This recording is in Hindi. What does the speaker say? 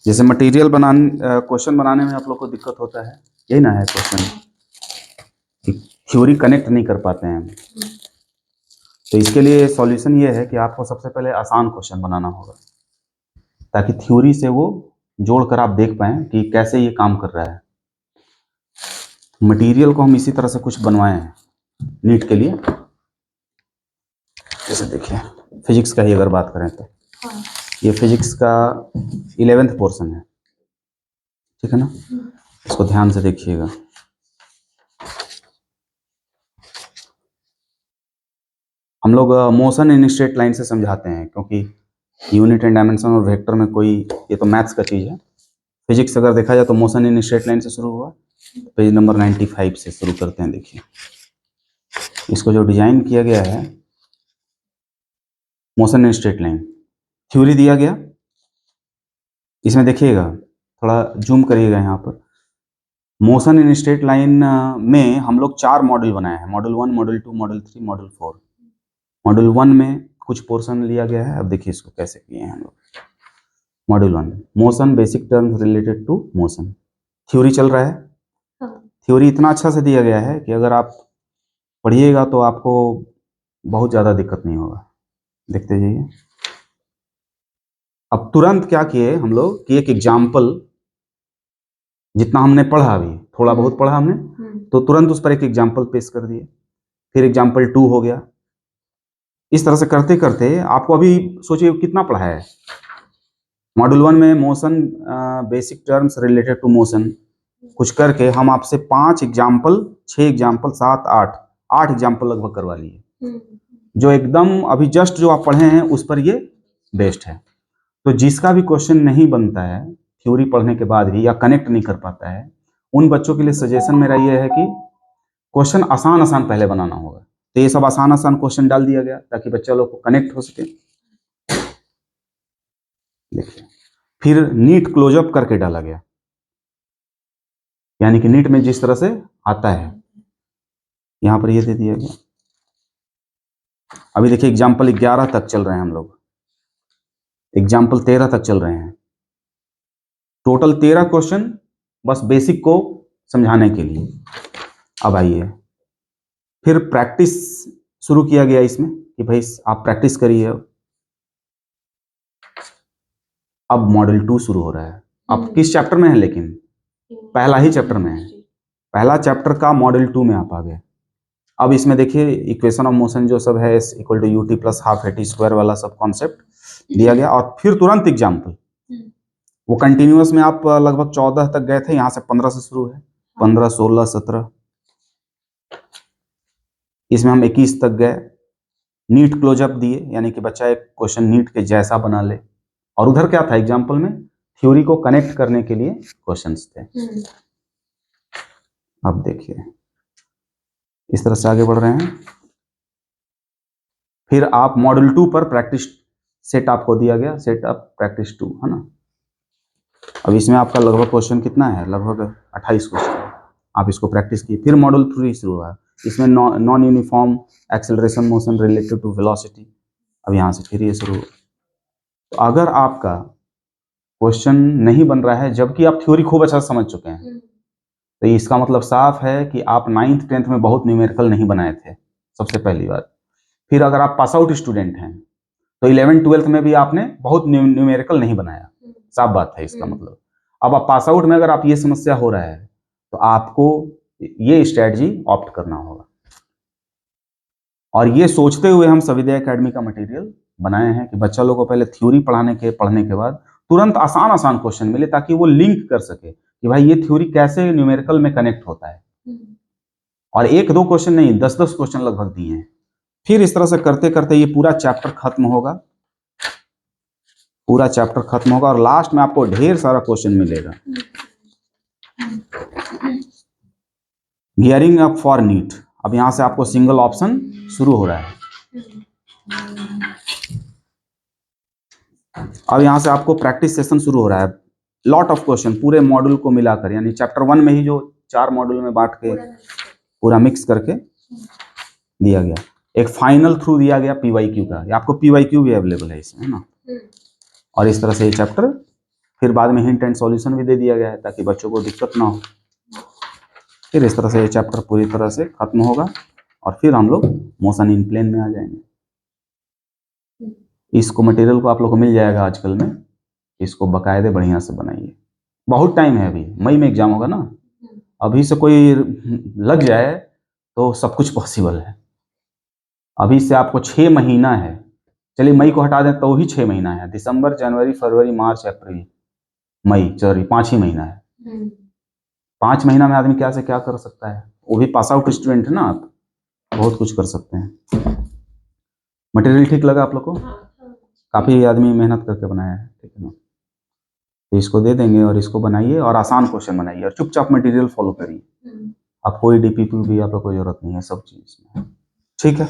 जैसे मटेरियल बनाने क्वेश्चन बनाने में आप लोग को दिक्कत होता है, यही ना है क्वेश्चन, थ्योरी कनेक्ट नहीं कर पाते हैं हम। तो इसके लिए सॉल्यूशन ये है कि आपको सबसे पहले आसान क्वेश्चन बनाना होगा, ताकि थ्योरी से वो जोड़कर आप देख पाएं कि कैसे ये काम कर रहा है। मटेरियल को हम इसी तरह से कुछ बनवाए हैं नीट के लिए। जैसे देखिए फिजिक्स का ही अगर बात करें तो ये फिजिक्स का 11th पोर्शन है, ठीक है ना। इसको ध्यान से देखिएगा। हम लोग मोशन इन स्ट्रेट लाइन से समझाते हैं, क्योंकि यूनिट एंड डायमेंशन और वेक्टर में कोई, ये तो मैथ्स का चीज़ है। फिजिक्स अगर देखा जाए तो मोशन इन स्ट्रेट लाइन से शुरू हुआ, पेज नंबर 95 से शुरू करते हैं। देखिए इसको जो डिजाइन किया गया है, motion in straight line theory दिया गया। इसमें देखिएगा, थोड़ा जूम करिएगा यहाँ पर। मोशन इन स्ट्रेट लाइन में हम लोग 4 मॉडल बनाए हैं, model 1, model 2, model 3, model 4। Model 1 में कुछ पोर्शन लिया गया है। अब देखिए इसको कैसे किए हैं हम लोग। Model 1 motion basic terms related to motion, theory चल रहा है। थ्योरी इतना अच्छा से दिया गया है कि अगर आप पढ़िएगा तो आपको बहुत ज़्यादा दिक्कत नहीं होगा। देखते जाइए। अब तुरंत क्या किए हम लोग कि एक एग्जाम्पल, जितना हमने पढ़ा, अभी थोड़ा बहुत पढ़ा हमने, तो तुरंत उस पर एक एग्जाम्पल पेश कर दिए। फिर एग्जाम्पल 2 हो गया। इस तरह से करते करते आपको अभी सोचिए कितना पढ़ा है। मॉड्यूल 1 में motion basic terms related to motion कुछ करके हम आपसे 5 एग्जाम्पल, 6 एग्जाम्पल, 7, 8 एग्जाम्पल लगभग करवा लिए, जो एकदम अभी जस्ट जो आप पढ़े हैं उस पर ये बेस्ड है। तो जिसका भी क्वेश्चन नहीं बनता है थ्योरी पढ़ने के बाद भी, या कनेक्ट नहीं कर पाता है, उन बच्चों के लिए सजेशन मेरा ये है कि क्वेश्चन आसान आसान पहले बनाना होगा। तो ये सब आसान आसान क्वेश्चन डाल दिया गया ताकि बच्चा लोग को कनेक्ट हो सके। देखिए फिर नीट क्लोजअप करके डाला गया, यानी कि नीट में जिस तरह से आता है यहां पर ये दे दिया गया। अभी देखिए एग्जाम्पल 11 तक चल रहे हैं हम लोग, एग्जाम्पल 13 तक चल रहे हैं। टोटल 13 क्वेश्चन बस बेसिक को समझाने के लिए। अब आइए फिर प्रैक्टिस शुरू किया गया इसमें कि भाई आप प्रैक्टिस करिए। अब मॉडल 2 शुरू हो रहा है। अब किस चैप्टर में है, लेकिन पहला ही चैप्टर में है। पहला चैप्टर का मॉडल 2 में आप आ गए। अब इसमें देखिए इक्वेशन ऑफ मोशन जो सब है, S = ut + ½ at² वाला सब कॉन्सेप्ट दिया गया। और फिर तुरंत एग्जाम्पल, वो कंटिन्यूअस में आप लगभग 14 तक गए थे, यहाँ से 15 से शुरू है, 15, 16, 17, इसमें हम 21 तक गए। नीट क्लोजअप दिए, यानी कि बच्चा एक क्वेश्चन नीट के जैसा बना ले। और उधर क्या था एग्जाम्पल में, थ्योरी को कनेक्ट करने के लिए क्वेश्चंस थे। अब देखिए इस तरह से आगे बढ़ रहे हैं। फिर आप मॉडल 2 पर प्रैक्टिस सेट आपको दिया गया, सेट अप प्रैक्टिस 2, है ना। अब इसमें आपका लगभग क्वेश्चन कितना है, लगभग 28 क्वेश्चन आप इसको प्रैक्टिस किए। फिर मॉडल 3 शुरू हुआ, इसमें non uniform acceleration motion related to velocity. अब यहाँ से फिर ये शुरू। तो अगर आपका क्वेश्चन नहीं बन रहा है जबकि आप थ्योरी खूब अच्छा समझ चुके हैं, तो इसका मतलब साफ है कि आप 9th 10th में बहुत न्यूमेरिकल नहीं बनाए थे, सबसे पहली बात। फिर अगर आप पास आउट स्टूडेंट हैं तो 11th 12th में भी आपने बहुत न्यूमेरिकल नहीं बनाया, साफ बात है इसका मतलब। अब आप पास आउट में अगर आप ये समस्या हो रहा है तो आपको ये स्ट्रेटजी ऑप्ट करना होगा। और ये सोचते हुए हम सविदय एकेडमी का मटेरियल बनाए हैं कि बच्चा लोगों को पहले थ्योरी पढ़ने के बाद तुरंत आसान आसान क्वेश्चन मिले, ताकि वो लिंक कर सके कि भाई ये थ्योरी कैसे न्यूमेरिकल में कनेक्ट होता है। और 1-2 क्वेश्चन नहीं, 10-10 क्वेश्चन लगभग दिए हैं। फिर इस तरह से करते करते ये पूरा चैप्टर खत्म होगा, पूरा चैप्टर खत्म होगा और लास्ट में आपको ढेर सारा क्वेश्चन मिलेगा। Gearing up for NEET. अब यहां से आपको सिंगल ऑप्शन शुरू हो रहा है। अब यहां से आपको प्रैक्टिस सेशन शुरू हो रहा है। लॉट ऑफ क्वेश्चन पूरे मॉड्यूल को मिलाकर, यानी चैप्टर 1 में ही जो 4 मॉड्यूल में बांट के पूरा मिक्स करके दिया गया। एक फाइनल थ्रू दिया गया PYQ का, आपको PYQ भी अवेलेबल है इसमें, है ना। और इस तरह से ये चैप्टर फिर बाद में हिंट एंड सॉल्यूशन भी दे दिया गया है ताकि बच्चों को दिक्कत ना हो। फिर इस तरह से ये चैप्टर पूरी तरह से खत्म होगा और फिर हम लोग मोशन इन प्लेन में आ जाएंगे। इसको मटेरियल को आप लोग को मिल जाएगा आजकल में, इसको बाकायदे बढ़िया से बनाइए। बहुत टाइम है, अभी मई में एग्जाम होगा ना, अभी से कोई लग जाए तो सब कुछ पॉसिबल है। अभी से आपको 6 महीना है, चलिए मई को हटा दें तो भी 6 महीना है, दिसंबर जनवरी फरवरी मार्च अप्रैल मई, चलिए 5 ही महीना है। 5 महीना में आदमी क्या से क्या कर सकता है, वो भी पास आउट स्टूडेंट है ना आप, बहुत कुछ कर सकते हैं। मटेरियल ठीक लगा आप लोग को? काफ़ी आदमी मेहनत करके बनाया है, ठीक है ना। तो इसको दे देंगे और इसको बनाइए और आसान क्वेश्चन बनाइए और चुपचाप मटेरियल फॉलो करिए। अब कोई डीपीपी भी आप लोग को जरूरत नहीं है, सब चीज़ में ठीक है।